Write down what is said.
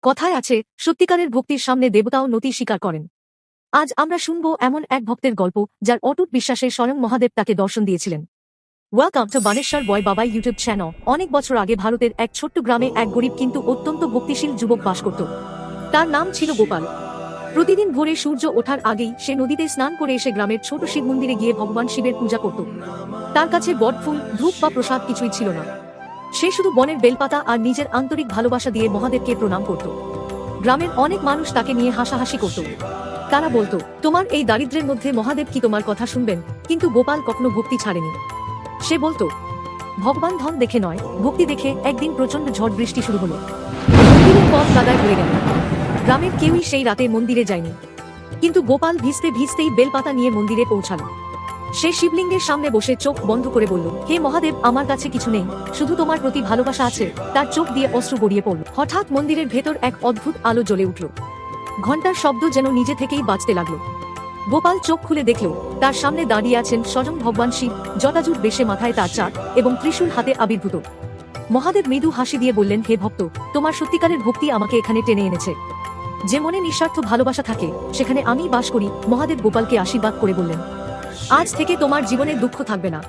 কথায় আছে, সত্যিকারের ভক্তির সামনে দেবতাও নতি স্বীকার করেন। আজ আমরা শুনব এমন এক ভক্তের গল্প, যার অটুট বিশ্বাসে স্বয়ং মহাদেব তাকে দর্শন দিয়েছিলেন। ওয়েলকাম টু বানেশ্বর বয় বাবাই ইউটিউব চ্যানেল। অনেক বছর আগে ভারতের এক ছোট্ট গ্রামে এক গরিব কিন্তু অত্যন্ত ভক্তিশীল যুবক বাস করত। তার নাম ছিল গোপাল। প্রতিদিন ভোরে সূর্য ওঠার আগেই সে নদীতে স্নান করে এসে গ্রামের ছোট শিব মন্দিরে গিয়ে ভগবান শিবের পূজা করত। তার কাছে বটফুল, ধূপ বা প্রসাদ কিছুই ছিল না। সে শুধু বনের বেলপাতা আর নিজের আন্তরিক ভালোবাসা দিয়ে মহাদেবকে প্রণাম করত। গ্রামের অনেক মানুষ তাকে নিয়ে হাসাহাসি করত। তারা বলতো, তোমার এই দারিদ্র্যের মধ্যে মহাদেব কি তোমার কথা শুনবেন? কিন্তু গোপাল কখনো ভক্তি ছাড়েনি। সে বলতো, ভগবান ধন দেখে নয়, ভক্তি দেখে। একদিন প্রচন্ড ঝড় বৃষ্টি শুরু হলো। মন্দিরের পথ কাদায় ভরে গেল। গ্রামের কেউই সেই রাতে মন্দিরে যায়নি। কিন্তু গোপাল ভিজতে ভিজতেই বেলপাতা নিয়ে মন্দিরে পৌঁছাল। সে শিবলিঙ্গের সামনে বসে চোখ বন্ধ করে বলল, হে মহাদেব, আমার কাছে কিছু নেই, শুধু তোমার প্রতি ভালোবাসা আছে। তার চোখ দিয়ে অশ্রু গড়িয়ে পড়ল। হঠাৎ মন্দিরের ভেতর এক অদ্ভুত আলো জ্বলে উঠল। ঘণ্টার শব্দ যেন নিজে থেকেই বাজতে লাগলো। গোপাল চোখ খুলে দেখল, তার সামনে দাঁড়িয়ে আছেন স্বয়ং ভগবান শিব, জটাজুট বেশে, মাথায় তার চাঁদ এবং ত্রিশূল হাতে আবির্ভূত। মহাদেব মৃদু হাসি দিয়ে বললেন, হে ভক্ত, তোমার সত্যিকারের ভক্তি আমাকে এখানে টেনে এনেছে। যে মনে নিঃস্বার্থ ভালোবাসা থাকে, সেখানে আমি বাস করি। মহাদেব গোপালকে আশীর্বাদ করে বললেন, আজ থেকে তোমার জীবনে দুঃখ থাকবে না।